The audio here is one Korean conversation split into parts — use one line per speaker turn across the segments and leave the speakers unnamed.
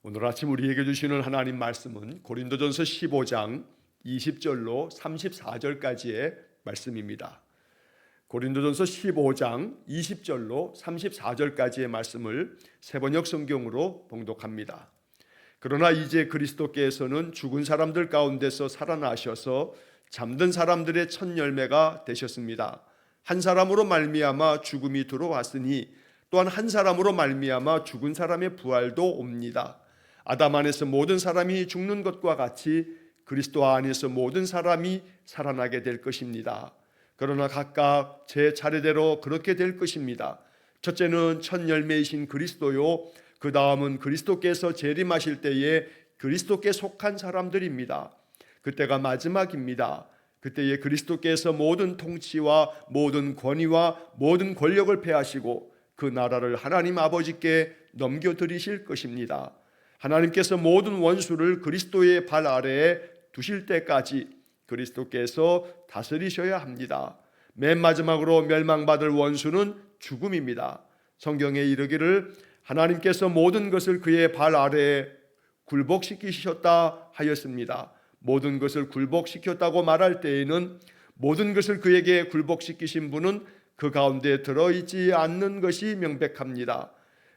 오늘 아침 우리에게 주시는 하나님 말씀은 고린도전서 15장 20절로 34절까지의 말씀입니다. 고린도전서 15장 20절로 34절까지의 말씀을 세번역 성경으로 봉독합니다. 그러나 이제 그리스도께서는 죽은 사람들 가운데서 살아나셔서 잠든 사람들의 첫 열매가 되셨습니다. 한 사람으로 말미암아 죽음이 들어왔으니 또한 한 사람으로 말미암아 죽은 사람의 부활도 옵니다. 아담 안에서 모든 사람이 죽는 것과 같이 그리스도 안에서 모든 사람이 살아나게 될 것입니다. 그러나 각각 제 차례대로 그렇게 될 것입니다. 첫째는 첫 열매이신 그리스도요, 그 다음은 그리스도께서 재림하실 때에 그리스도께 속한 사람들입니다. 그때가 마지막입니다. 그때에 그리스도께서 모든 통치와 모든 권위와 모든 권력을 패하시고 그 나라를 하나님 아버지께 넘겨드리실 것입니다. 하나님께서 모든 원수를 그리스도의 발 아래에 두실 때까지 그리스도께서 다스리셔야 합니다. 맨 마지막으로 멸망받을 원수는 죽음입니다. 성경에 이르기를 하나님께서 모든 것을 그의 발 아래에 굴복시키셨다 하였습니다. 모든 것을 굴복시켰다고 말할 때에는 모든 것을 그에게 굴복시키신 분은 그 가운데 들어있지 않는 것이 명백합니다.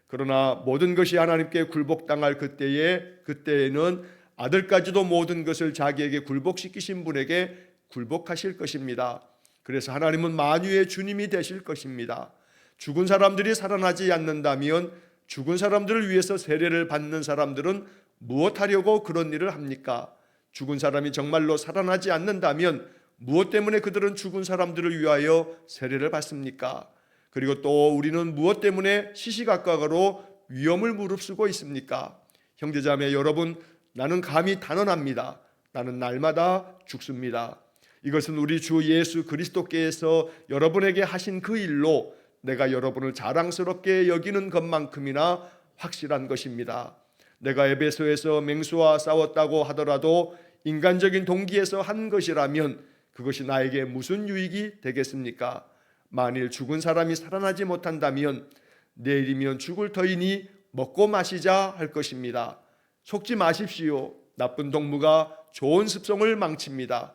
그러나 모든 것이 하나님께 굴복당할 그때에는 아들까지도 모든 것을 자기에게 굴복시키신 분에게 굴복하실 것입니다. 그래서 하나님은 만유의 주님이 되실 것입니다. 죽은 사람들이 살아나지 않는다면 죽은 사람들을 위해서 세례를 받는 사람들은 무엇하려고 그런 일을 합니까? 죽은 사람이 정말로 살아나지 않는다면 무엇 때문에 그들은 죽은 사람들을 위하여 세례를 받습니까? 그리고 또 우리는 무엇 때문에 시시각각으로 위험을 무릅쓰고 있습니까? 형제자매 여러분, 나는 감히 단언합니다. 나는 날마다 죽습니다. 이것은 우리 주 예수 그리스도께서 여러분에게 하신 그 일로 내가 여러분을 자랑스럽게 여기는 것만큼이나 확실한 것입니다. 내가 에베소에서 맹수와 싸웠다고 하더라도 인간적인 동기에서 한 것이라면 그것이 나에게 무슨 유익이 되겠습니까? 만일 죽은 사람이 살아나지 못한다면 내일이면 죽을 터이니 먹고 마시자 할 것입니다. 속지 마십시오. 나쁜 동무가 좋은 습성을 망칩니다.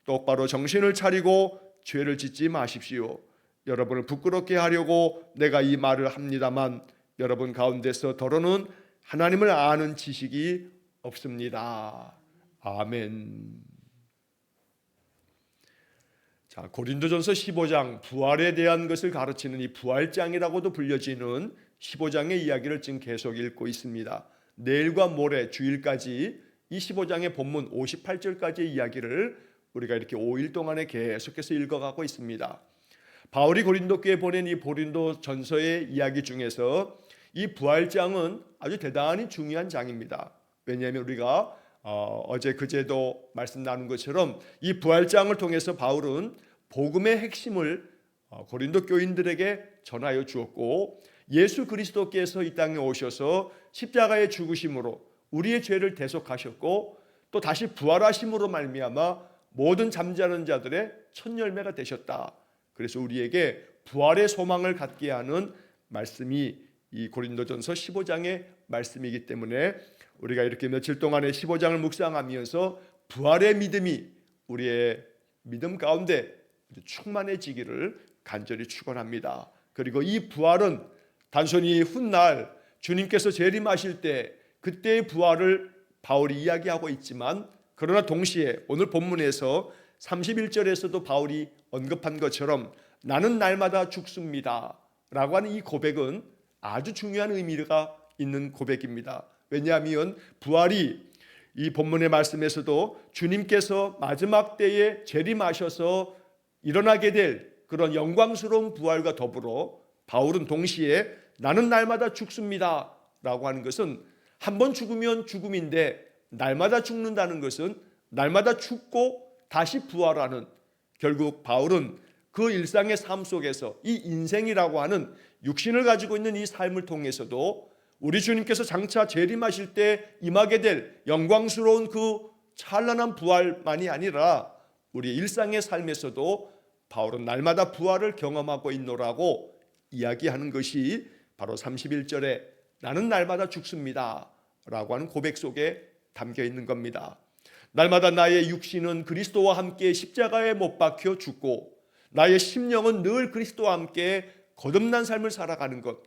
똑바로 정신을 차리고 죄를 짓지 마십시오. 여러분을 부끄럽게 하려고 내가 이 말을 합니다만 여러분 가운데서 더러는 하나님을 아는 지식이 없습니다. 아멘. 자, 고린도전서 15장 부활에 대한 것을 가르치는 이 부활장이라고도 불려지는 15장의 이야기를 지금 계속 읽고 있습니다. 내일과 모레 주일까지 이 15장의 본문 58절까지의 이야기를 우리가 이렇게 5일 동안에 계속해서 읽어가고 있습니다. 바울이 고린도교에 보낸 이 고린도전서의 이야기 중에서 이 부활장은 아주 대단히 중요한 장입니다. 왜냐하면 우리가 어제 그제도 말씀 나눈 것처럼 이 부활장을 통해서 바울은 복음의 핵심을 고린도 교인들에게 전하여 주었고 예수 그리스도께서 이 땅에 오셔서 십자가의 죽으심으로 우리의 죄를 대속하셨고 또 다시 부활하심으로 말미암아 모든 잠자는 자들의 첫 열매가 되셨다. 그래서 우리에게 부활의 소망을 갖게 하는 말씀이 이 고린도전서 15장의 말씀이기 때문에 우리가 이렇게 며칠 동안의 15장을 묵상하면서 부활의 믿음이 우리의 믿음 가운데 충만해지기를 간절히 축원합니다. 그리고 이 부활은 단순히 훗날 주님께서 재림하실 때 그때의 부활을 바울이 이야기하고 있지만 그러나 동시에 오늘 본문에서 31절에서도 바울이 언급한 것처럼 나는 날마다 죽습니다 라고 하는 이 고백은 아주 중요한 의미가 있는 고백입니다. 왜냐하면 부활이 이 본문의 말씀에서도 주님께서 마지막 때에 재림하셔서 일어나게 될 그런 영광스러운 부활과 더불어 바울은 동시에 나는 날마다 죽습니다 라고 하는 것은 한 번 죽으면 죽음인데 날마다 죽는다는 것은 날마다 죽고 다시 부활하는, 결국 바울은 그 일상의 삶 속에서 이 인생이라고 하는 육신을 가지고 있는 이 삶을 통해서도 우리 주님께서 장차 재림하실 때 임하게 될 영광스러운 그 찬란한 부활만이 아니라 우리 일상의 삶에서도 바울은 날마다 부활을 경험하고 있노라고 이야기하는 것이 바로 31절에 나는 날마다 죽습니다 라고 하는 고백 속에 담겨 있는 겁니다. 날마다 나의 육신은 그리스도와 함께 십자가에 못 박혀 죽고 나의 심령은 늘 그리스도와 함께 거듭난 삶을 살아가는 것.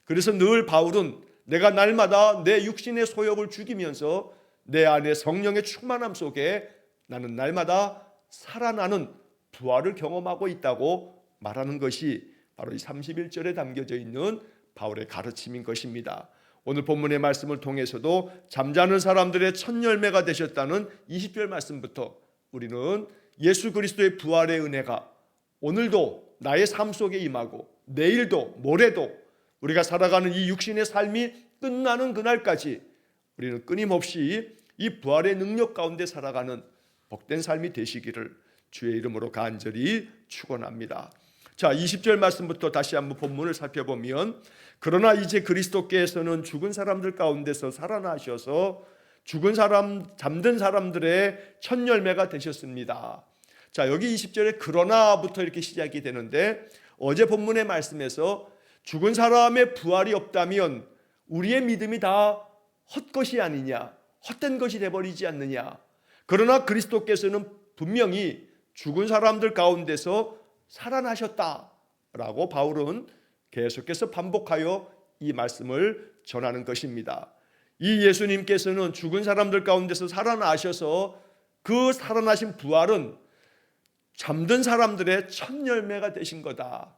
그래서 늘 바울은 내가 날마다 내 육신의 소욕을 죽이면서 내 안에 성령의 충만함 속에 나는 날마다 살아나는 부활을 경험하고 있다고 말하는 것이 바로 이 31절에 담겨져 있는 바울의 가르침인 것입니다. 오늘 본문의 말씀을 통해서도 잠자는 사람들의 첫 열매가 되셨다는 20절 말씀부터 우리는 예수 그리스도의 부활의 은혜가 오늘도 나의 삶 속에 임하고 내일도 모레도 우리가 살아가는 이 육신의 삶이 끝나는 그날까지 우리는 끊임없이 이 부활의 능력 가운데 살아가는 복된 삶이 되시기를 주의 이름으로 간절히 축원합니다. 자, 20절 말씀부터 다시 한번 본문을 살펴보면 그러나 이제 그리스도께서는 죽은 사람들 가운데서 살아나셔서 죽은 사람, 잠든 사람들의 첫 열매가 되셨습니다. 자, 여기 20절에 그러나부터 이렇게 시작이 되는데 어제 본문의 말씀에서 죽은 사람의 부활이 없다면 우리의 믿음이 다 헛것이 아니냐, 헛된 것이 되어버리지 않느냐. 그러나 그리스도께서는 분명히 죽은 사람들 가운데서 살아나셨다라고 바울은 계속해서 반복하여 이 말씀을 전하는 것입니다. 이 예수님께서는 죽은 사람들 가운데서 살아나셔서 그 살아나신 부활은 잠든 사람들의 첫 열매가 되신 거다.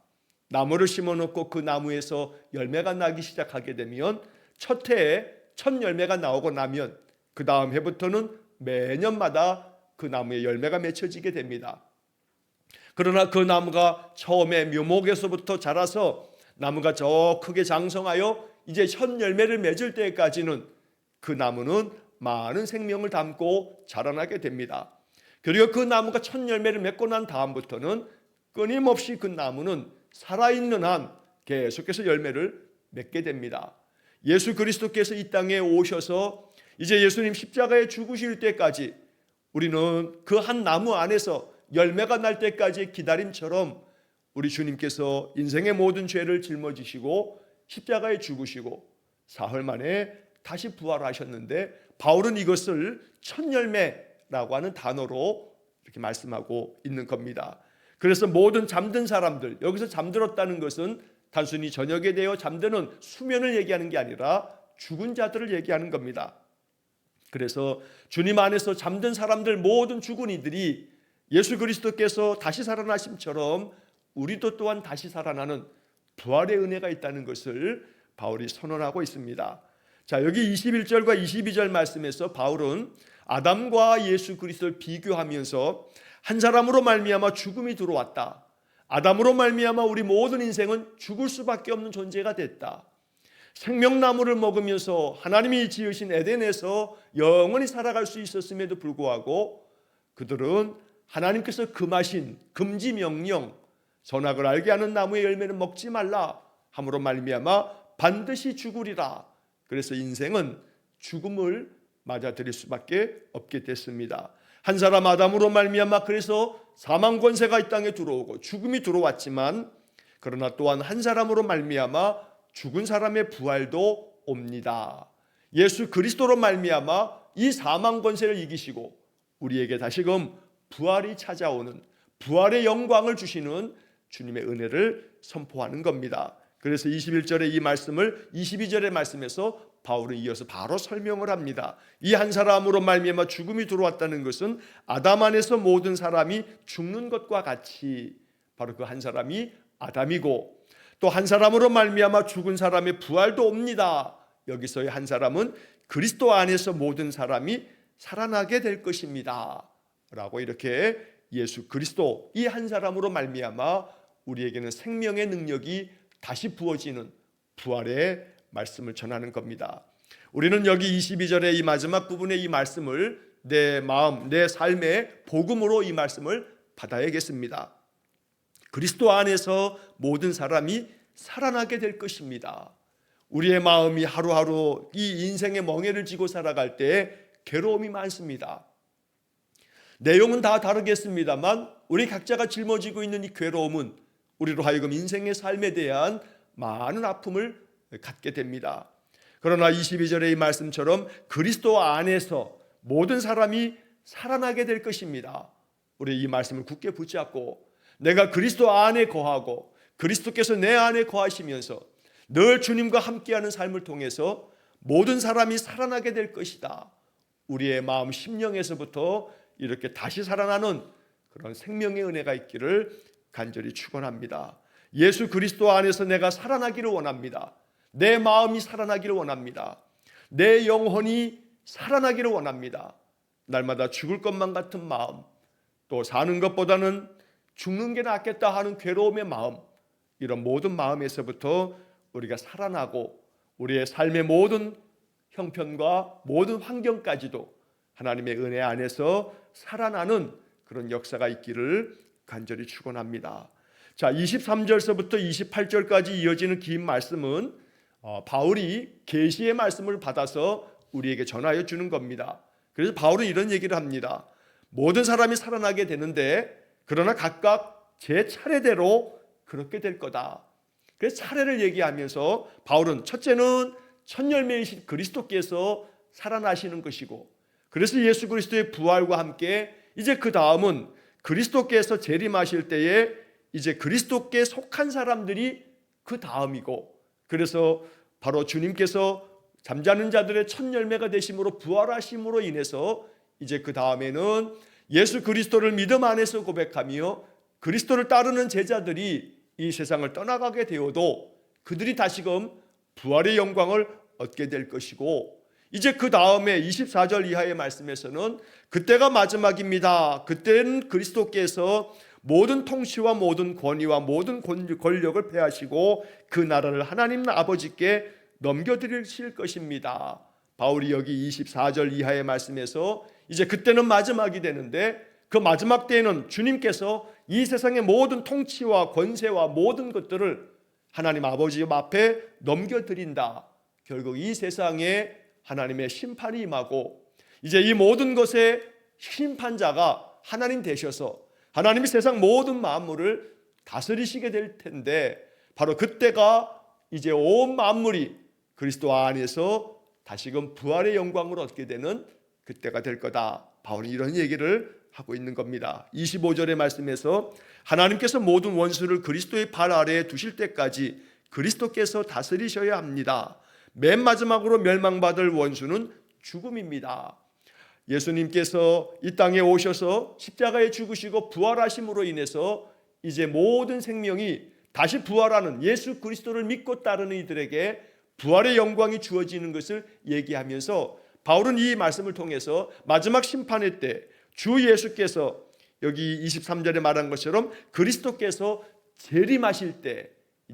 나무를 심어놓고 그 나무에서 열매가 나기 시작하게 되면 첫 해에 첫 열매가 나오고 나면 그 다음 해부터는 매년마다 그 나무에 열매가 맺혀지게 됩니다. 그러나 그 나무가 처음에 묘목에서부터 자라서 나무가 저 크게 장성하여 이제 첫 열매를 맺을 때까지는 그 나무는 많은 생명을 담고 자라나게 됩니다. 그리고 그 나무가 첫 열매를 맺고 난 다음부터는 끊임없이 그 나무는 살아있는 한 계속해서 열매를 맺게 됩니다. 예수 그리스도께서 이 땅에 오셔서 이제 예수님 십자가에 죽으실 때까지 우리는 그 한 나무 안에서 열매가 날 때까지의 기다림처럼 우리 주님께서 인생의 모든 죄를 짊어지시고 십자가에 죽으시고 사흘 만에 다시 부활하셨는데 바울은 이것을 첫 열매라고 하는 단어로 이렇게 말씀하고 있는 겁니다. 그래서 모든 잠든 사람들, 여기서 잠들었다는 것은 단순히 저녁에 대어 잠드는 수면을 얘기하는 게 아니라 죽은 자들을 얘기하는 겁니다. 그래서 주님 안에서 잠든 사람들 모든 죽은 이들이 예수 그리스도께서 다시 살아나심처럼 우리도 또한 다시 살아나는 부활의 은혜가 있다는 것을 바울이 선언하고 있습니다. 자, 여기 21절과 22절 말씀에서 바울은 아담과 예수 그리스도를 비교하면서 한 사람으로 말미암아 죽음이 들어왔다. 아담으로 말미암아 우리 모든 인생은 죽을 수밖에 없는 존재가 됐다. 생명나무를 먹으면서 하나님이 지으신 에덴에서 영원히 살아갈 수 있었음에도 불구하고 그들은 하나님께서 금하신 금지 명령, 선악을 알게 하는 나무의 열매는 먹지 말라 함으로 말미암아 반드시 죽으리라. 그래서 인생은 죽음을 맞아들일 수밖에 없게 됐습니다. 한 사람 아담으로 말미암아 그래서 사망 권세가 이 땅에 들어오고 죽음이 들어왔지만 그러나 또한 한 사람으로 말미암아 죽은 사람의 부활도 옵니다. 예수 그리스도로 말미암아 이 사망 권세를 이기시고 우리에게 다시금 부활이 찾아오는 부활의 영광을 주시는 주님의 은혜를 선포하는 겁니다. 그래서 21절의 이 말씀을 22절의 말씀에서 바울은 이어서 바로 설명을 합니다. 이 한 사람으로 말미암아 죽음이 들어왔다는 것은 아담 안에서 모든 사람이 죽는 것과 같이 바로 그 한 사람이 아담이고 또 한 사람으로 말미암아 죽은 사람의 부활도 옵니다. 여기서의 한 사람은 그리스도 안에서 모든 사람이 살아나게 될 것입니다. 라고 이렇게 예수 그리스도 이 한 사람으로 말미암아 우리에게는 생명의 능력이 다시 부어지는 부활의 말씀을 전하는 겁니다. 우리는 여기 22절의 이 마지막 부분의 이 말씀을 내 마음, 내 삶의 복음으로 이 말씀을 받아야겠습니다. 그리스도 안에서 모든 사람이 살아나게 될 것입니다. 우리의 마음이 하루하루 이 인생의 멍에를 지고 살아갈 때 괴로움이 많습니다. 내용은 다 다르겠습니다만 우리 각자가 짊어지고 있는 이 괴로움은 우리로 하여금 인생의 삶에 대한 많은 아픔을 갖게 됩니다. 그러나 22절의 이 말씀처럼 그리스도 안에서 모든 사람이 살아나게 될 것입니다. 우리 이 말씀을 굳게 붙잡고 내가 그리스도 안에 거하고 그리스도께서 내 안에 거하시면서 늘 주님과 함께하는 삶을 통해서 모든 사람이 살아나게 될 것이다. 우리의 마음 심령에서부터 이렇게 다시 살아나는 그런 생명의 은혜가 있기를 간절히 축원합니다. 예수 그리스도 안에서 내가 살아나기를 원합니다. 내 마음이 살아나기를 원합니다. 내 영혼이 살아나기를 원합니다. 날마다 죽을 것만 같은 마음, 또 사는 것보다는 죽는 게 낫겠다 하는 괴로움의 마음, 이런 모든 마음에서부터 우리가 살아나고 우리의 삶의 모든 형편과 모든 환경까지도 하나님의 은혜 안에서 살아나는 그런 역사가 있기를 간절히 축원합니다. 자, 23절서부터 28절까지 이어지는 긴 말씀은 바울이 계시의 말씀을 받아서 우리에게 전하여 주는 겁니다. 그래서 바울은 이런 얘기를 합니다. 모든 사람이 살아나게 되는데 그러나 각각 제 차례대로 그렇게 될 거다. 그래서 차례를 얘기하면서 바울은 첫째는 첫 열매이신 그리스도께서 살아나시는 것이고, 그래서 예수 그리스도의 부활과 함께 이제 그 다음은 그리스도께서 재림하실 때에 이제 그리스도께 속한 사람들이 그 다음이고, 그래서 바로 주님께서 잠자는 자들의 첫 열매가 되심으로 부활하심으로 인해서 이제 그 다음에는 예수 그리스도를 믿음 안에서 고백하며 그리스도를 따르는 제자들이 이 세상을 떠나가게 되어도 그들이 다시금 부활의 영광을 얻게 될 것이고, 이제 그 다음에 24절 이하의 말씀에서는 그때가 마지막입니다. 그때는 그리스도께서 모든 통치와 모든 권위와 모든 권력을 패하시고 그 나라를 하나님 아버지께 넘겨드리실 것입니다. 바울이 여기 24절 이하의 말씀에서 이제 그때는 마지막이 되는데, 그 마지막 때에는 주님께서 이 세상의 모든 통치와 권세와 모든 것들을 하나님 아버지 앞에 넘겨드린다. 결국 이 세상에 하나님의 심판이 임하고 이제 이 모든 것의 심판자가 하나님 되셔서 하나님이 세상 모든 만물을 다스리시게 될 텐데, 바로 그때가 이제 온 만물이 그리스도 안에서 다시금 부활의 영광을 얻게 되는 그때가 될 거다. 바울이 이런 얘기를 하고 있는 겁니다. 25절의 말씀에서 하나님께서 모든 원수를 그리스도의 발 아래에 두실 때까지 그리스도께서 다스리셔야 합니다. 맨 마지막으로 멸망받을 원수는 죽음입니다. 예수님께서 이 땅에 오셔서 십자가에 죽으시고 부활하심으로 인해서 이제 모든 생명이 다시 부활하는 예수 그리스도를 믿고 따르는 이들에게 부활의 영광이 주어지는 것을 얘기하면서 바울은 이 말씀을 통해서 마지막 심판의 때 주 예수께서 여기 23절에 말한 것처럼 그리스도께서 재림하실 때,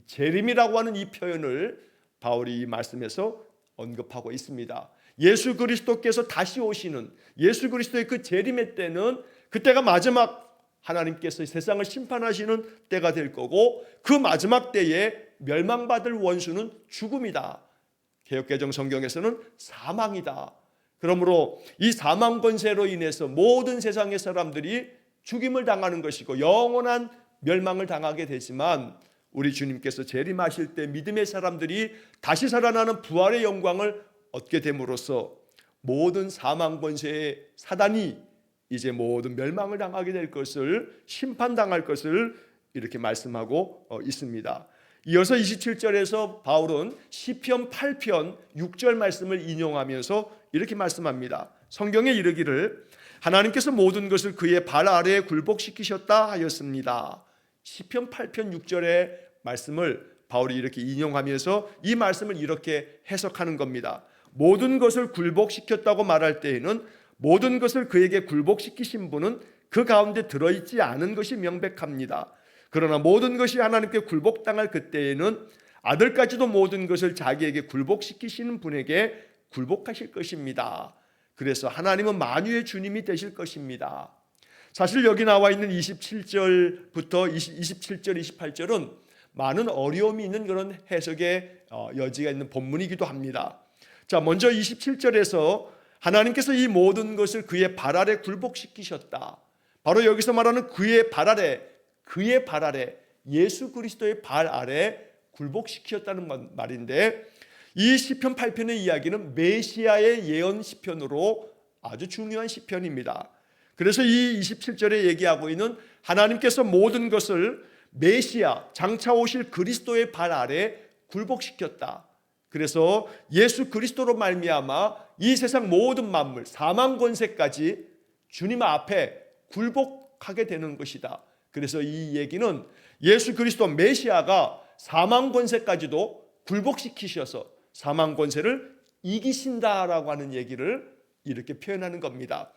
재림이라고 하는 이 표현을 바울이 이 말씀에서 언급하고 있습니다. 예수 그리스도께서 다시 오시는 예수 그리스도의 그 재림의 때는 그때가 마지막 하나님께서 세상을 심판하시는 때가 될 거고, 그 마지막 때에 멸망받을 원수는 죽음이다. 개역개정 성경에서는 사망이다. 그러므로 이 사망 권세로 인해서 모든 세상의 사람들이 죽임을 당하는 것이고 영원한 멸망을 당하게 되지만, 우리 주님께서 재림하실 때 믿음의 사람들이 다시 살아나는 부활의 영광을 얻게 됨으로써 모든 사망 권세의 사단이 이제 모든 멸망을 당하게 될 것을, 심판당할 것을 이렇게 말씀하고 있습니다. 이어서 27절에서 바울은 시편 8편 6절 말씀을 인용하면서 이렇게 말씀합니다. 성경에 이르기를 하나님께서 모든 것을 그의 발 아래에 굴복시키셨다 하였습니다. 시편 8편 6절의 말씀을 바울이 이렇게 인용하면서 이 말씀을 이렇게 해석하는 겁니다. 모든 것을 굴복시켰다고 말할 때에는 모든 것을 그에게 굴복시키신 분은 그 가운데 들어있지 않은 것이 명백합니다. 그러나 모든 것이 하나님께 굴복당할 그때에는 아들까지도 모든 것을 자기에게 굴복시키시는 분에게 굴복하실 것입니다. 그래서 하나님은 만유의 주님이 되실 것입니다. 사실 여기 나와 있는 27절부터 27절, 28절은 많은 어려움이 있는 그런 해석의 여지가 있는 본문이기도 합니다. 자, 먼저 27절에서 하나님께서 이 모든 것을 그의 발 아래 굴복시키셨다. 바로 여기서 말하는 그의 발 아래 예수 그리스도의 발 아래 굴복시켰다는 말인데, 이 시편 8편의 이야기는 메시아의 예언 시편으로 아주 중요한 시편입니다. 그래서 이 27절에 얘기하고 있는 하나님께서 모든 것을 메시아, 장차 오실 그리스도의 발 아래 굴복시켰다. 그래서 예수 그리스도로 말미암아 이 세상 모든 만물, 사망 권세까지 주님 앞에 굴복하게 되는 것이다. 그래서 이 얘기는 예수 그리스도 메시아가 사망 권세까지도 굴복시키셔서 사망 권세를 이기신다라고 하는 얘기를 이렇게 표현하는 겁니다.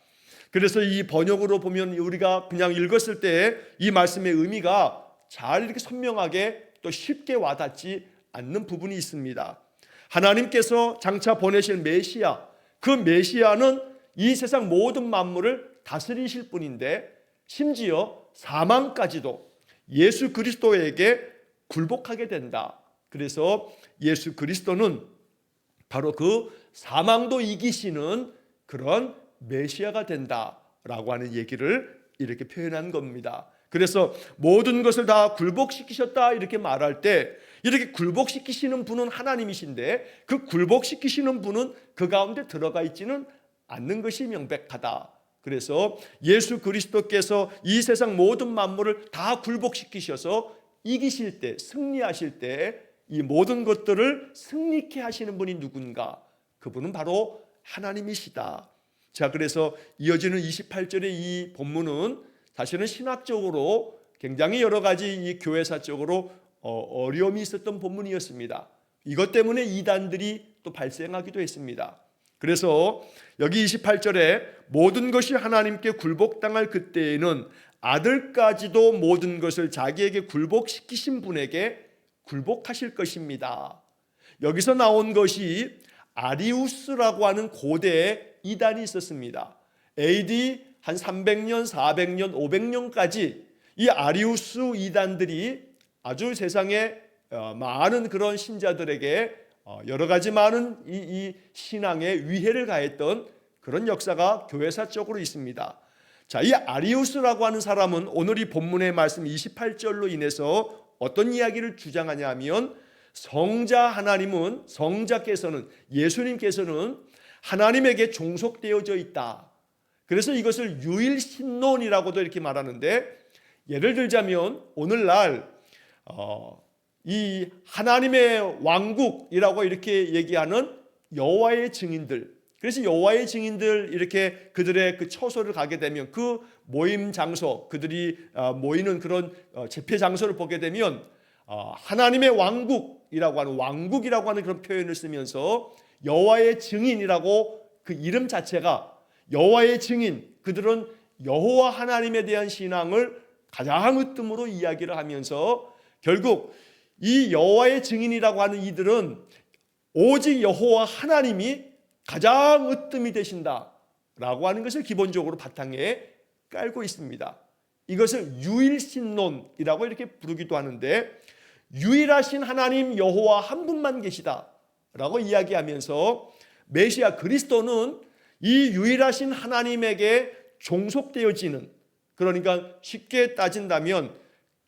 그래서 이 번역으로 보면 우리가 그냥 읽었을 때 이 말씀의 의미가 잘 이렇게 선명하게 또 쉽게 와닿지 않는 부분이 있습니다. 하나님께서 장차 보내실 메시아, 그 메시아는 이 세상 모든 만물을 다스리실 분인데 심지어 사망까지도 예수 그리스도에게 굴복하게 된다. 그래서 예수 그리스도는 바로 그 사망도 이기시는 그런 메시아가 된다라고 하는 얘기를 이렇게 표현한 겁니다. 그래서 모든 것을 다 굴복시키셨다 이렇게 말할 때 이렇게 굴복시키시는 분은 하나님이신데 그 굴복시키시는 분은 그 가운데 들어가 있지는 않는 것이 명백하다. 그래서 예수 그리스도께서 이 세상 모든 만물을 다 굴복시키셔서 이기실 때, 승리하실 때 이 모든 것들을 승리케 하시는 분이 누군가? 그분은 바로 하나님이시다. 자, 그래서 이어지는 28절의 이 본문은 사실은 신학적으로 굉장히 여러 가지 이 교회사적으로 어려움이 있었던 본문이었습니다. 이것 때문에 이단들이 또 발생하기도 했습니다. 그래서 여기 28절에 모든 것이 하나님께 굴복당할 그때에는 아들까지도 모든 것을 자기에게 굴복시키신 분에게 굴복하실 것입니다. 여기서 나온 것이 아리우스라고 하는 고대의 이단이 있었습니다. AD 한 300년, 400년, 500년까지 이 아리우스 이단들이 아주 세상에 많은 그런 신자들에게 여러 가지 많은 이 신앙에 위해를 가했던 그런 역사가 교회사적으로 있습니다. 자, 이 아리우스라고 하는 사람은 오늘 이 본문의 말씀 28절로 인해서 어떤 이야기를 주장하냐 하면 성자께서는 예수님께서는 하나님에게 종속되어져 있다. 그래서 이것을 유일신론이라고도 이렇게 말하는데 예를 들자면 오늘날 이 하나님의 왕국이라고 이렇게 얘기하는 여호와의 증인들, 그래서 여호와의 증인들 이렇게 그들의 그 처소를 가게 되면 그 모임 장소, 그들이 모이는 그런 집회 장소를 보게 되면 하나님의 왕국이라고 하는 그런 표현을 쓰면서 여호와의 증인이라고 그 이름 자체가 여호와의 증인, 그들은 여호와 하나님에 대한 신앙을 가장 으뜸으로 이야기를 하면서 결국 이 여호와의 증인이라고 하는 이들은 오직 여호와 하나님이 가장 으뜸이 되신다라고 하는 것을 기본적으로 바탕에 깔고 있습니다. 이것을 유일신론이라고 이렇게 부르기도 하는데 유일하신 하나님 여호와 한 분만 계시다라고 이야기하면서 메시아 그리스도는 이 유일하신 하나님에게 종속되어지는, 그러니까 쉽게 따진다면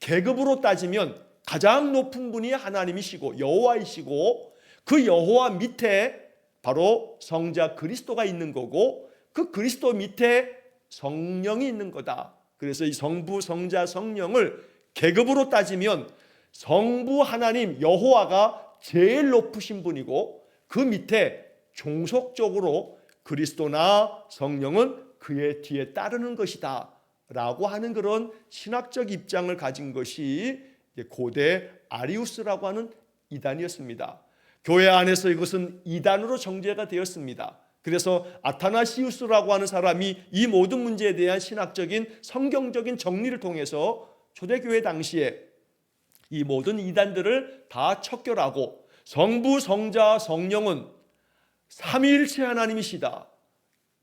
계급으로 따지면 가장 높은 분이 하나님이시고 여호와이시고 그 여호와 밑에 바로 성자 그리스도가 있는 거고 그 그리스도 밑에 성령이 있는 거다. 그래서 이 성부, 성자, 성령을 계급으로 따지면 성부 하나님 여호와가 제일 높으신 분이고 그 밑에 종속적으로 그리스도나 성령은 그의 뒤에 따르는 것이다 라고 하는 그런 신학적 입장을 가진 것이 고대 아리우스라고 하는 이단이었습니다. 교회 안에서 이것은 이단으로 정죄가 되었습니다. 그래서 아타나시우스라고 하는 사람이 이 모든 문제에 대한 신학적인 성경적인 정리를 통해서 초대교회 당시에 이 모든 이단들을 다 척결하고 성부, 성자, 성령은 삼위일체 하나님이시다.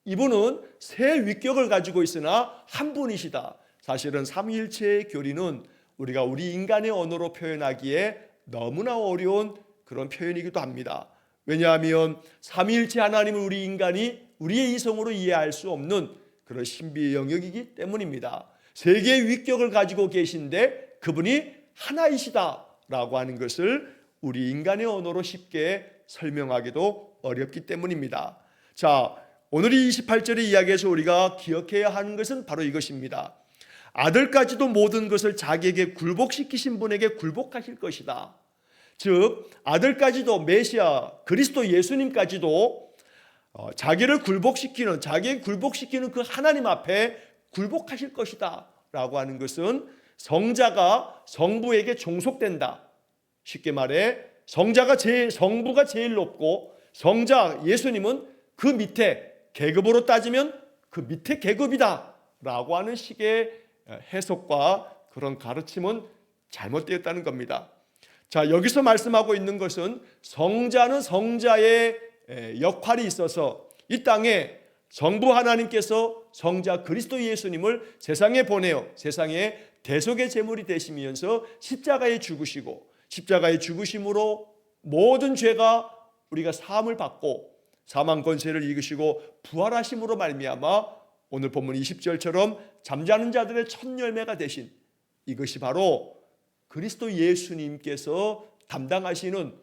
이분은 세 위격을 가지고 있으나 한 분이시다. 사실은 삼위일체의 교리는 우리가 우리 인간의 언어로 표현하기에 너무나 어려운 그런 표현이기도 합니다. 왜냐하면 삼위일체 하나님을 우리 인간이 우리의 이성으로 이해할 수 없는 그런 신비의 영역이기 때문입니다. 세 개의 위격을 가지고 계신데 그분이 하나이시다라고 하는 것을 우리 인간의 언어로 쉽게 설명하기도 어렵기 때문입니다. 자, 오늘 이 28절의 이야기에서 우리가 기억해야 하는 것은 바로 이것입니다. 아들까지도 모든 것을 자기에게 굴복시키신 분에게 굴복하실 것이다. 즉 아들까지도 메시아 그리스도 예수님까지도 자기를 굴복시키는, 자기에게 굴복시키는 그 하나님 앞에 굴복하실 것이다 라고 하는 것은 성자가 성부에게 종속된다. 쉽게 말해 성부가 제일 높고 성자 예수님은 그 밑에, 계급으로 따지면 그 밑에 계급이다 라고 하는 식의 해석과 그런 가르침은 잘못되었다는 겁니다. 자, 여기서 말씀하고 있는 것은 성자는 성자의 역할이 있어서 이 땅에 성부 하나님께서 성자 그리스도 예수님을 세상에 보내어 세상에 대속의 제물이 되시면서 십자가에 죽으시고 십자가에 죽으심으로 모든 죄가 우리가 사함을 받고 사망 권세를 이기시고 부활하심으로 말미암아 오늘 본문 20절처럼 잠자는 자들의 첫 열매가 되신 이것이 바로 그리스도 예수님께서 담당하시는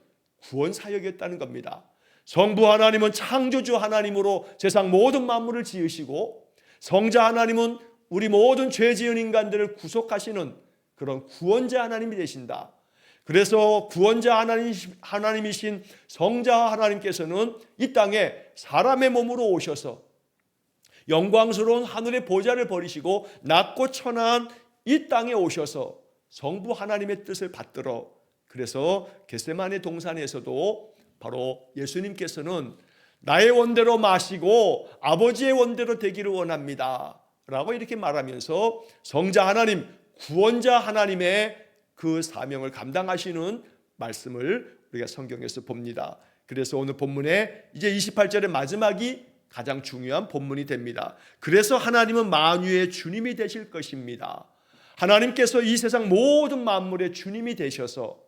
구원 사역이었다는 겁니다. 성부 하나님은 창조주 하나님으로 세상 모든 만물을 지으시고 성자 하나님은 우리 모든 죄 지은 인간들을 구속하시는 그런 구원자 하나님이 되신다. 그래서 구원자 하나님이신 성자 하나님께서는 이 땅에 사람의 몸으로 오셔서 영광스러운 하늘의 보좌를 버리시고 낮고 천한 이 땅에 오셔서 성부 하나님의 뜻을 받들어 그래서 겟세마네 동산에서도 바로 예수님께서는 나의 원대로 마시고 아버지의 원대로 되기를 원합니다 라고 이렇게 말하면서 성자 하나님, 구원자 하나님의 그 사명을 감당하시는 말씀을 우리가 성경에서 봅니다. 그래서 오늘 본문에 이제 28절의 마지막이 가장 중요한 본문이 됩니다. 그래서 하나님은 만유의 주님이 되실 것입니다. 하나님께서 이 세상 모든 만물의 주님이 되셔서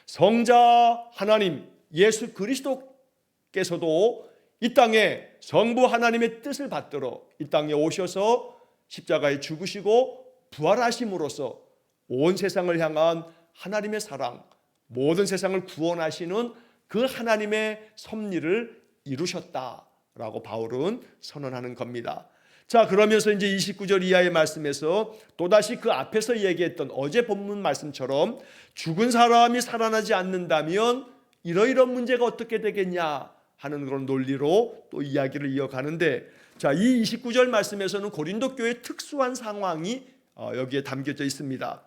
성자 하나님 예수 그리스도께서도 이 땅에 성부 하나님의 뜻을 받들어 이 땅에 오셔서 십자가에 죽으시고 부활하심으로써 온 세상을 향한 하나님의 사랑, 모든 세상을 구원하시는 그 하나님의 섭리를 이루셨다라고 바울은 선언하는 겁니다. 자, 그러면서 이제 29절 이하의 말씀에서 또다시 그 앞에서 얘기했던 어제 본문 말씀처럼 죽은 사람이 살아나지 않는다면 이러이러한 문제가 어떻게 되겠냐 하는 그런 논리로 또 이야기를 이어가는데, 자, 이 29절 말씀에서는 고린도 교회의 특수한 상황이 여기에 담겨져 있습니다.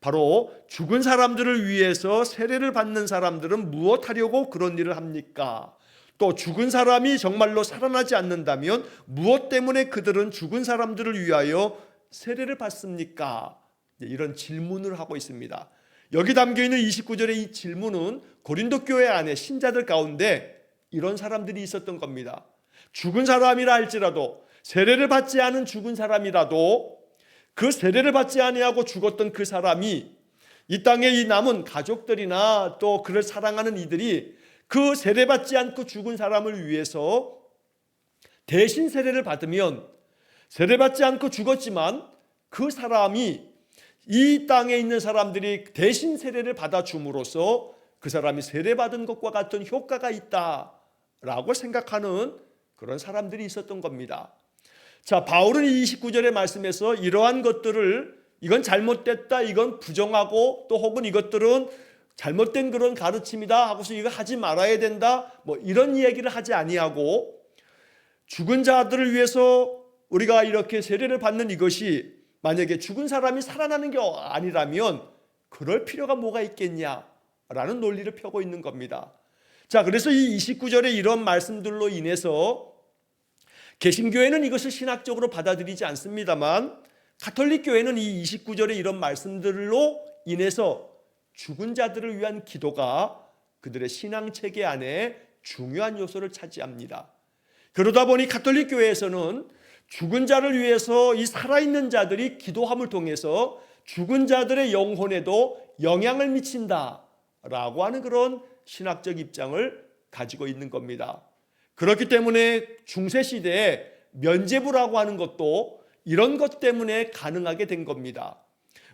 바로 죽은 사람들을 위해서 세례를 받는 사람들은 무엇하려고 그런 일을 합니까? 또 죽은 사람이 정말로 살아나지 않는다면 무엇 때문에 그들은 죽은 사람들을 위하여 세례를 받습니까? 이런 질문을 하고 있습니다. 여기 담겨있는 29절의 이 질문은 고린도 교회 안에 신자들 가운데 이런 사람들이 있었던 겁니다. 죽은 사람이라 할지라도, 세례를 받지 않은 죽은 사람이라도 그 세례를 받지 아니하고 죽었던 그 사람이 이 땅에 이 남은 가족들이나 또 그를 사랑하는 이들이 그 세례받지 않고 죽은 사람을 위해서 대신 세례를 받으면, 세례받지 않고 죽었지만 그 사람이 이 땅에 있는 사람들이 대신 세례를 받아줌으로써 그 사람이 세례받은 것과 같은 효과가 있다라고 생각하는 그런 사람들이 있었던 겁니다. 자, 바울은 이 29절의 말씀에서 이러한 것들을 이건 잘못됐다, 이건 부정하고 또 혹은 이것들은 잘못된 그런 가르침이다 하고서 이거 하지 말아야 된다 뭐 이런 얘기를 하지 아니하고, 죽은 자들을 위해서 우리가 이렇게 세례를 받는 이것이 만약에 죽은 사람이 살아나는 게 아니라면 그럴 필요가 뭐가 있겠냐라는 논리를 펴고 있는 겁니다. 자, 그래서 이 29절의 이런 말씀들로 인해서 개신교회는 이것을 신학적으로 받아들이지 않습니다만 가톨릭 교회는 이 29절의 이런 말씀들로 인해서 죽은 자들을 위한 기도가 그들의 신앙체계 안에 중요한 요소를 차지합니다. 그러다 보니 가톨릭 교회에서는 죽은 자를 위해서 이 살아있는 자들이 기도함을 통해서 죽은 자들의 영혼에도 영향을 미친다라고 하는 그런 신학적 입장을 가지고 있는 겁니다. 그렇기 때문에 중세시대에 면죄부라고 하는 것도 이런 것 때문에 가능하게 된 겁니다.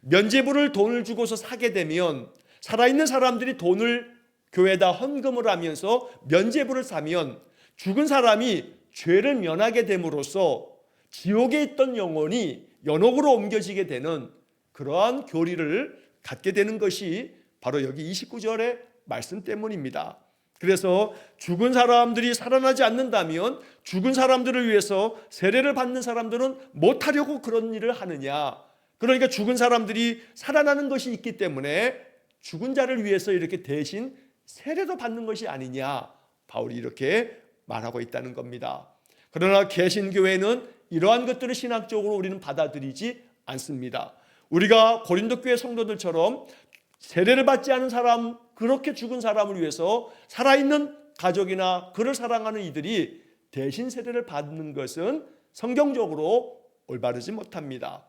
면죄부를 돈을 주고서 사게 되면 살아있는 사람들이 돈을 교회에다 헌금을 하면서 면죄부를 사면 죽은 사람이 죄를 면하게 됨으로써 지옥에 있던 영혼이 연옥으로 옮겨지게 되는 그러한 교리를 갖게 되는 것이 바로 여기 29절의 말씀 때문입니다. 그래서 죽은 사람들이 살아나지 않는다면 죽은 사람들을 위해서 세례를 받는 사람들은 못하려고 그런 일을 하느냐? 그러니까 죽은 사람들이 살아나는 것이 있기 때문에 죽은 자를 위해서 이렇게 대신 세례도 받는 것이 아니냐? 바울이 이렇게 말하고 있다는 겁니다. 그러나 개신교회는 이러한 것들을 신학적으로 우리는 받아들이지 않습니다. 우리가 고린도 교회 성도들처럼 세례를 받지 않은 사람, 그렇게 죽은 사람을 위해서 살아있는 가족이나 그를 사랑하는 이들이 대신 세례를 받는 것은 성경적으로 올바르지 못합니다.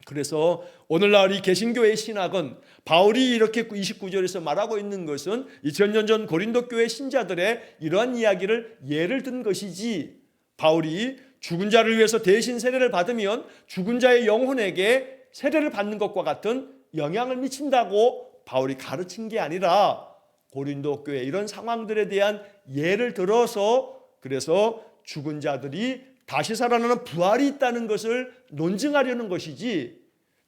그래서 오늘날 이 개신교회의 신학은 바울이 이렇게 29절에서 말하고 있는 것은 2000년 전 고린도 교회 신자들의 이러한 이야기를 예를 든 것이지, 바울이 죽은 자를 위해서 대신 세례를 받으면 죽은 자의 영혼에게 세례를 받는 것과 같은 영향을 미친다고 바울이 가르친 게 아니라 고린도 교회 이런 상황들에 대한 예를 들어서, 그래서 죽은 자들이 다시 살아나는 부활이 있다는 것을 논증하려는 것이지,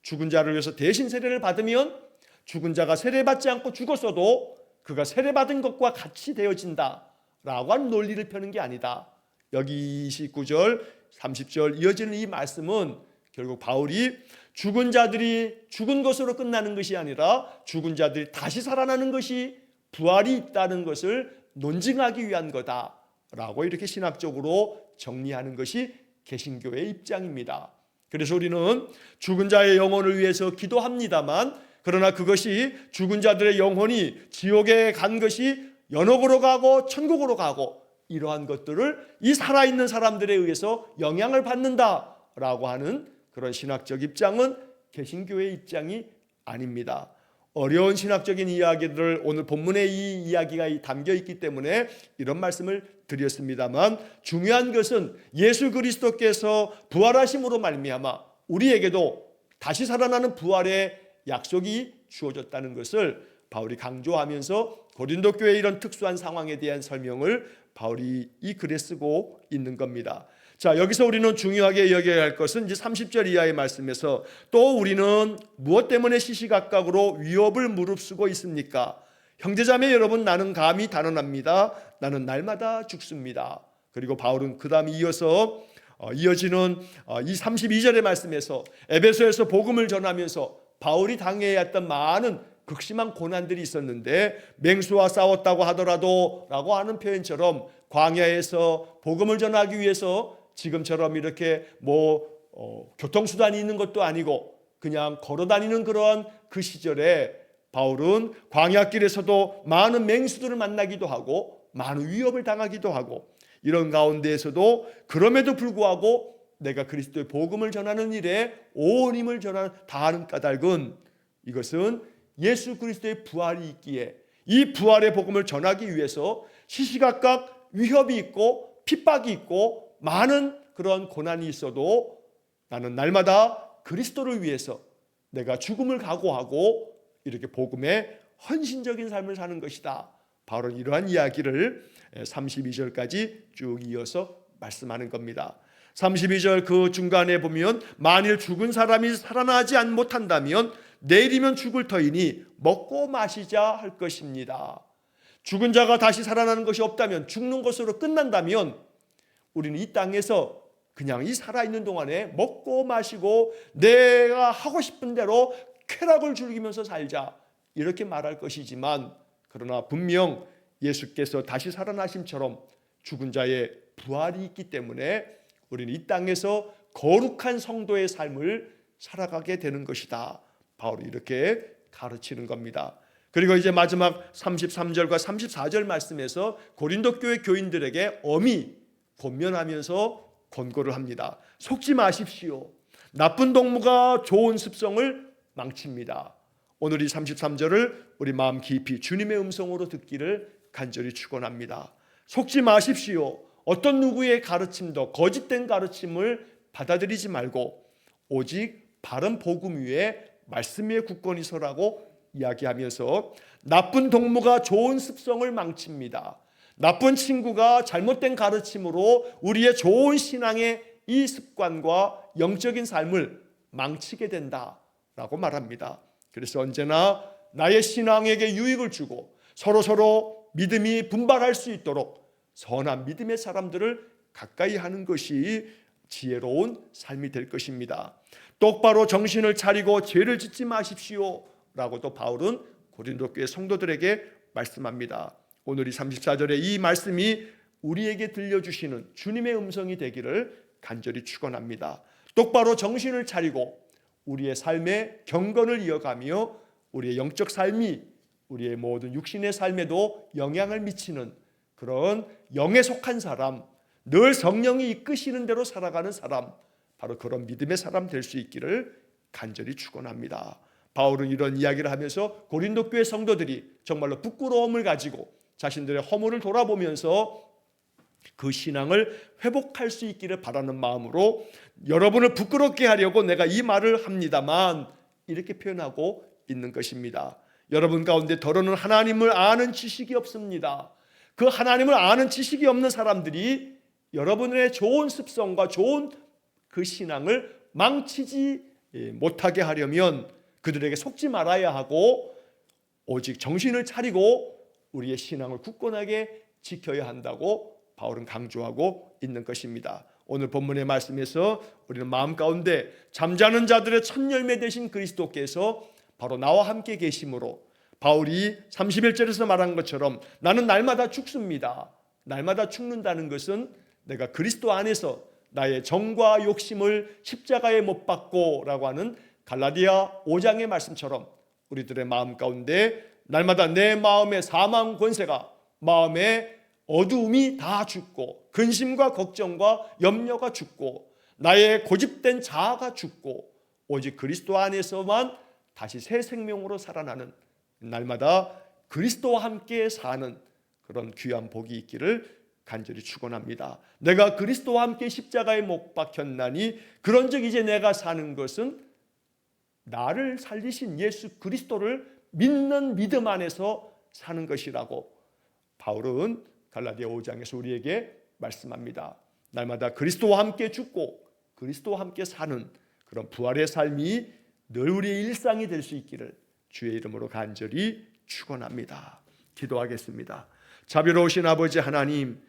죽은 자를 위해서 대신 세례를 받으면 죽은 자가 세례받지 않고 죽었어도 그가 세례받은 것과 같이 되어진다라고 하는 논리를 펴는 게 아니다. 여기 29절, 30절 이어지는 이 말씀은 결국 바울이 죽은 자들이 죽은 것으로 끝나는 것이 아니라 죽은 자들이 다시 살아나는 것이 부활이 있다는 것을 논증하기 위한 거다라고 이렇게 신학적으로 정리하는 것이 개신교의 입장입니다. 그래서 우리는 죽은 자의 영혼을 위해서 기도합니다만, 그러나 그것이 죽은 자들의 영혼이 지옥에 간 것이 연옥으로 가고 천국으로 가고 이러한 것들을 이 살아있는 사람들에 의해서 영향을 받는다라고 하는 그런 신학적 입장은 개신교의 입장이 아닙니다. 어려운 신학적인 이야기들을 오늘 본문에 이 이야기가 담겨 있기 때문에 이런 말씀을 드렸습니다만, 중요한 것은 예수 그리스도께서 부활하심으로 말미암아 우리에게도 다시 살아나는 부활의 약속이 주어졌다는 것을 바울이 강조하면서 고린도 교회의 이런 특수한 상황에 대한 설명을 바울이 이 글에 쓰고 있는 겁니다. 자, 여기서 우리는 중요하게 여겨야 할 것은 이제 30절 이하의 말씀에서 또 우리는 무엇 때문에 시시각각으로 위협을 무릅쓰고 있습니까? 형제자매 여러분, 나는 감히 단언합니다. 나는 날마다 죽습니다. 그리고 바울은 그 다음 이어서 이어지는 이 32절의 말씀에서 에베소에서 복음을 전하면서 바울이 당해야 했던 많은 극심한 고난들이 있었는데, 맹수와 싸웠다고 하더라도 라고 하는 표현처럼 광야에서 복음을 전하기 위해서 지금처럼 이렇게 교통수단이 있는 것도 아니고 그냥 걸어다니는 그런 그 시절에 바울은 광야길에서도 많은 맹수들을 만나기도 하고 많은 위협을 당하기도 하고, 이런 가운데에서도 그럼에도 불구하고 내가 그리스도의 복음을 전하는 일에 온 힘을 다하는 까닭은, 이것은 예수 그리스도의 부활이 있기에 이 부활의 복음을 전하기 위해서 시시각각 위협이 있고 핍박이 있고 많은 그런 고난이 있어도 나는 날마다 그리스도를 위해서 내가 죽음을 각오하고 이렇게 복음의 헌신적인 삶을 사는 것이다. 바로 이러한 이야기를 32절까지 쭉 이어서 말씀하는 겁니다. 32절 그 중간에 보면 만일 죽은 사람이 살아나지 못한다면 내일이면 죽을 터이니 먹고 마시자 할 것입니다. 죽은 자가 다시 살아나는 것이 없다면, 죽는 것으로 끝난다면 우리는 이 땅에서 그냥 이 살아있는 동안에 먹고 마시고 내가 하고 싶은 대로 쾌락을 즐기면서 살자 이렇게 말할 것이지만, 그러나 분명 예수께서 다시 살아나심처럼 죽은 자의 부활이 있기 때문에 우리는 이 땅에서 거룩한 성도의 삶을 살아가게 되는 것이다. 바울이 이렇게 가르치는 겁니다. 그리고 이제 마지막 33절과 34절 말씀에서 고린도 교회 교인들에게 엄히 권면하면서 권고를 합니다. 속지 마십시오. 나쁜 동무가 좋은 습성을 망칩니다. 오늘 이 33절을 우리 마음 깊이 주님의 음성으로 듣기를 간절히 축원합니다. 속지 마십시오. 어떤 누구의 가르침도 거짓된 가르침을 받아들이지 말고 오직 바른 복음 위에 말씀 위에 굳건히 서라고 이야기하면서 나쁜 동무가 좋은 습성을 망칩니다. 나쁜 친구가 잘못된 가르침으로 우리의 좋은 신앙의 이 습관과 영적인 삶을 망치게 된다라고 말합니다. 그래서 언제나 나의 신앙에게 유익을 주고 서로 믿음이 분발할 수 있도록 선한 믿음의 사람들을 가까이 하는 것이 지혜로운 삶이 될 것입니다. 똑바로 정신을 차리고 죄를 짓지 마십시오 라고도 바울은 고린도 교회 성도들에게 말씀합니다. 오늘 이 34절의 이 말씀이 우리에게 들려주시는 주님의 음성이 되기를 간절히 축원합니다. 똑바로 정신을 차리고 우리의 삶의 경건을 이어가며 우리의 영적 삶이 우리의 모든 육신의 삶에도 영향을 미치는 그런 영에 속한 사람, 늘 성령이 이끄시는 대로 살아가는 사람, 바로 그런 믿음의 사람 될 수 있기를 간절히 축원합니다. 바울은 이런 이야기를 하면서 고린도 교회 성도들이 정말로 부끄러움을 가지고 자신들의 허물을 돌아보면서 그 신앙을 회복할 수 있기를 바라는 마음으로 여러분을 부끄럽게 하려고 내가 이 말을 합니다만 이렇게 표현하고 있는 것입니다. 여러분 가운데 더러는 하나님을 아는 지식이 없습니다. 그 하나님을 아는 지식이 없는 사람들이 여러분의 좋은 습성과 좋은 그 신앙을 망치지 못하게 하려면 그들에게 속지 말아야 하고 오직 정신을 차리고 우리의 신앙을 굳건하게 지켜야 한다고 바울은 강조하고 있는 것입니다. 오늘 본문의 말씀에서 우리는 마음 가운데 잠자는 자들의 첫 열매 되신 그리스도께서 바로 나와 함께 계심으로 바울이 31절에서 말한 것처럼 나는 날마다 죽습니다. 날마다 죽는다는 것은 내가 그리스도 안에서 나의 정과 욕심을 십자가에 못 박고 라고 하는 갈라디아 5장의 말씀처럼 우리들의 마음 가운데 날마다 내 마음의 사망 권세가 마음의 어두움이 다 죽고 근심과 걱정과 염려가 죽고 나의 고집된 자아가 죽고 오직 그리스도 안에서만 다시 새 생명으로 살아나는 날마다 그리스도와 함께 사는 그런 귀한 복이 있기를 간절히 축원합니다. 내가 그리스도와 함께 십자가에 못 박혔나니 그런즉 이제 내가 사는 것은 나를 살리신 예수 그리스도를 믿는 믿음 안에서 사는 것이라고 바울은 갈라디아 5장에서 우리에게 말씀합니다. 날마다 그리스도와 함께 죽고 그리스도와 함께 사는 그런 부활의 삶이 늘 우리의 일상이 될 수 있기를 주의 이름으로 간절히 축원합니다. 기도하겠습니다. 자비로우신 아버지 하나님,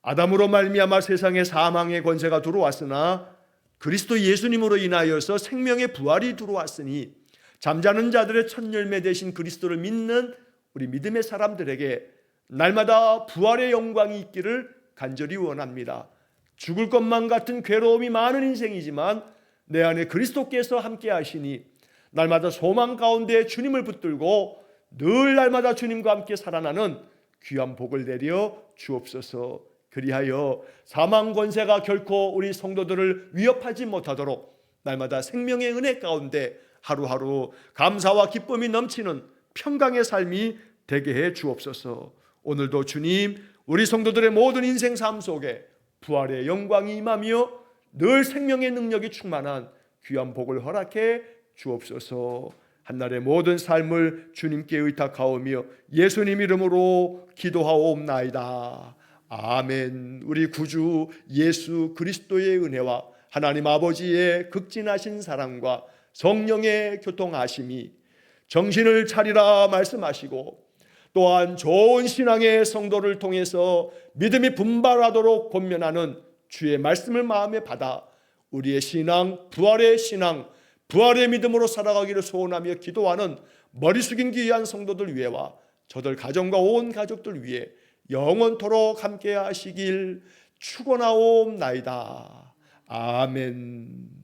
아담으로 말미암아 세상에 사망의 권세가 들어왔으나 그리스도 예수님으로 인하여서 생명의 부활이 들어왔으니 잠자는 자들의 첫 열매 되신 그리스도를 믿는 우리 믿음의 사람들에게 날마다 부활의 영광이 있기를 간절히 원합니다. 죽을 것만 같은 괴로움이 많은 인생이지만 내 안에 그리스도께서 함께 하시니 날마다 소망 가운데 주님을 붙들고 늘 날마다 주님과 함께 살아나는 귀한 복을 내려 주옵소서. 그리하여 사망 권세가 결코 우리 성도들을 위협하지 못하도록 날마다 생명의 은혜 가운데 하루하루 감사와 기쁨이 넘치는 평강의 삶이 되게 해 주옵소서. 오늘도 주님, 우리 성도들의 모든 인생 삶 속에 부활의 영광이 임하며 늘 생명의 능력이 충만한 귀한 복을 허락해 주옵소서. 한날의 모든 삶을 주님께 의탁하오며 예수님 이름으로 기도하옵나이다. 아멘. 우리 구주 예수 그리스도의 은혜와 하나님 아버지의 극진하신 사랑과 성령의 교통하심이 정신을 차리라 말씀하시고 또한 좋은 신앙의 성도를 통해서 믿음이 분발하도록 권면하는 주의 말씀을 마음에 받아 우리의 신앙, 부활의 믿음으로 살아가기를 소원하며 기도하는 머리 숙인 귀한 성도들 위해와 저들 가정과 온 가족들 위해 영원토록 함께 하시길 축원하옵나이다. 아멘.